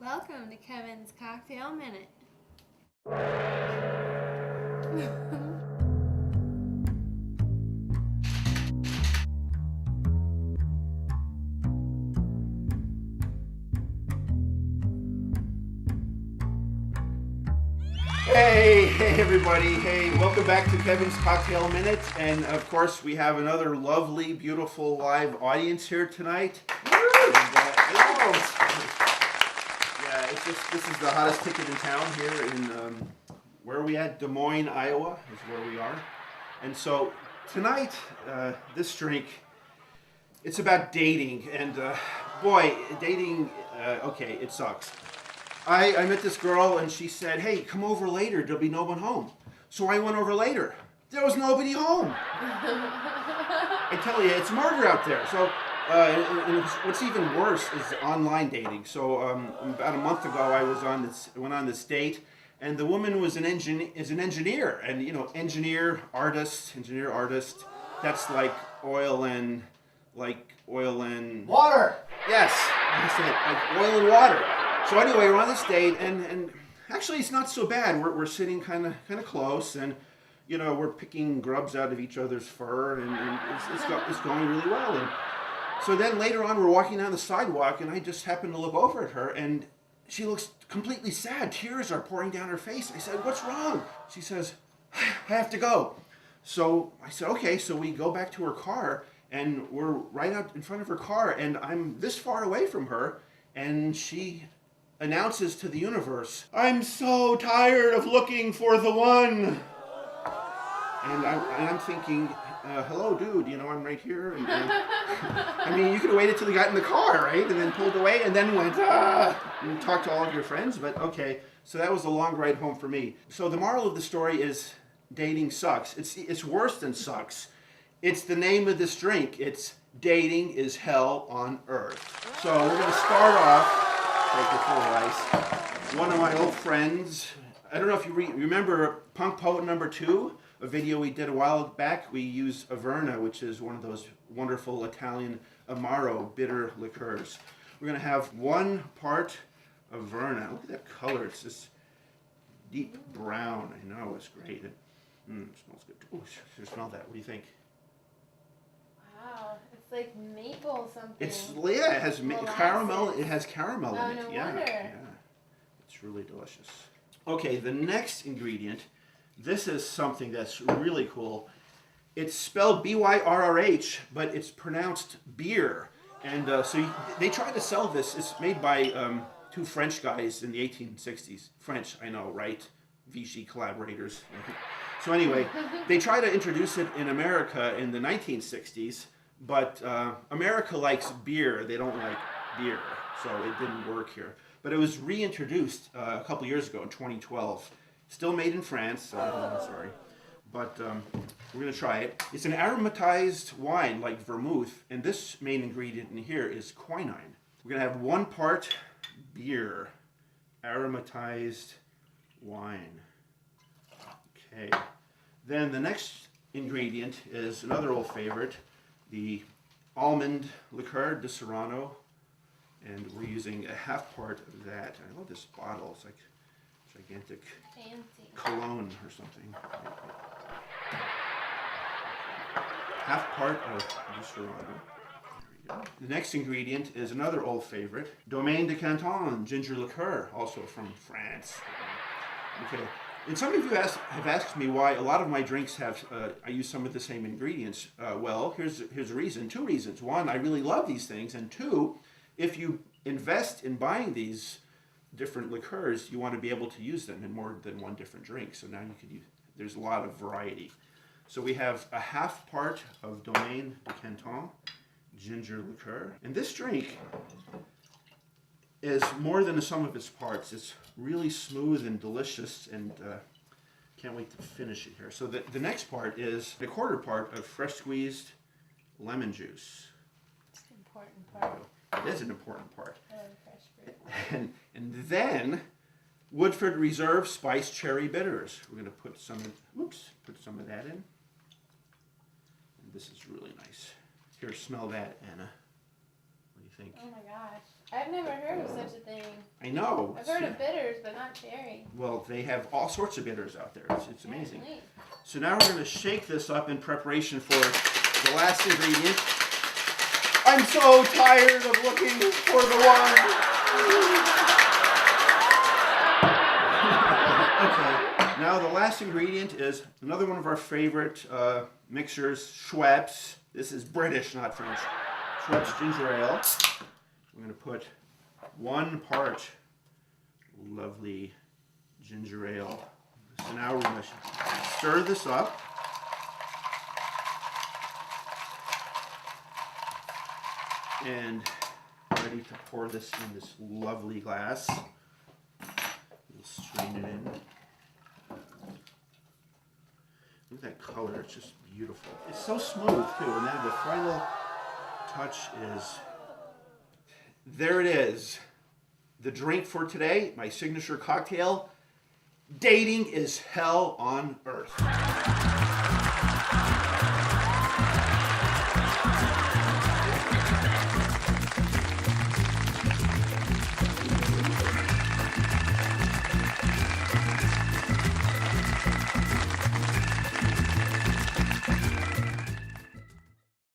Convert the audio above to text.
Welcome to Kevin's Cocktail Minute. Hey everybody. Hey, welcome back to Kevin's Cocktail Minute. And of course, we have another lovely, beautiful live audience here tonight. This is the hottest ticket in town here in, where are we at? Des Moines, Iowa is where we are. And so tonight, this drink, it's about dating. And boy, dating, okay, it sucks. I met this girl and she said, hey, come over later, there'll be no one home. So I went over later. There was nobody home. I tell you, it's murder out there. So and what's even worse is online dating. So about a month ago, I went on this date, and the woman was an engineer, and you know, engineer artist. That's like oil and water. Yes, I said like oil and water. So anyway, we're on this date, and actually it's not so bad. We're sitting kind of close, and you know, we're picking grubs out of each other's fur, and it's going really well. And so then later on, we're walking down the sidewalk, and I just happen to look over at her, and she looks completely sad. Tears are pouring down her face. I said, what's wrong? She says, I have to go. So I said, okay. So we go back to her car, and we're right out in front of her car, and I'm this far away from her, and she announces to the universe, I'm so tired of looking for the one. And I'm thinking, hello, dude, you know, I'm right here. And I mean, you could have waited till you got in the car, right? And then pulled away and then went, and talked to all of your friends. But okay, so that was a long ride home for me. So the moral of the story is dating sucks. It's worse than sucks. It's the name of this drink. It's dating is hell on earth. So we're going to start off. Take it full of ice. One of my old friends, I don't know if you remember Punk Poet number 2, a video we did a while back. We used Averna, which is one of those wonderful Italian Amaro bitter liqueurs. We're going to have 1 part Averna. Look at that color. It's this deep brown. I know, it's great. It smells good. Ooh, you smell that. What do you think? Wow, it's like maple something. It has caramel. It has caramel in it. No Yeah, wonder. yeah. It's really delicious. Okay, the next ingredient. This is something that's really cool. It's spelled Byrrh, but it's pronounced Byrrh. And they tried to sell this. It's made by 2 French guys in the 1860s. French, I know, right? Vichy collaborators. So anyway, they tried to introduce it in America in the 1960s, but America likes beer. They don't like beer, so it didn't work here. But it was reintroduced a couple years ago in 2012. Still made in France, sorry. But we're going to try it. It's an aromatized wine like vermouth, and this main ingredient in here is quinine. We're going to have 1 part beer, aromatized wine. Okay. Then the next ingredient is another old favorite, the almond liqueur, Disaronno, and we're using a 1/2 part of that. I love this bottle. It's like gigantic Fancy. cologne or something. 1/2 part of Disaronno. There we go. The next ingredient is another old favorite, Domaine de Canton, ginger liqueur, also from France. Okay. And some of you have asked me why a lot of my drinks I use some of the same ingredients. Well, here's a reason. 2 reasons. 1, I really love these things. And 2, if you invest in buying these different liqueurs, you want to be able to use them in more than 1 different drink. So now you can use, there's a lot of variety. So we have a 1/2 part of Domaine de Canton, ginger liqueur. And this drink is more than the sum of its parts. It's really smooth and delicious, and can't wait to finish it here. So the next part is a 1/4 part of fresh squeezed lemon juice. It's an important part. It is an important part. I love fresh fruit. And then Woodford Reserve spiced cherry bitters. We're going to put some of that in. And this is really nice. Here, smell that, Anna. What do you think? Oh my gosh. I've never heard of such a thing. I know. I've heard of bitters, but not cherry. Well, they have all sorts of bitters out there. It's amazing. Really? So now we're going to shake this up in preparation for the last ingredient. I'm so tired of looking for the one. Okay, now the last ingredient is another one of our favorite mixers, Schweppes. This is British, not French. Schweppes ginger ale. We're going to put 1 part lovely ginger ale. So now we're going to stir this up. And ready to pour this in this lovely glass. We'll strain it in. Look at that color, it's just beautiful. It's so smooth too, and then the final touch is, there it is. The drink for today, my signature cocktail. Dating is hell on earth.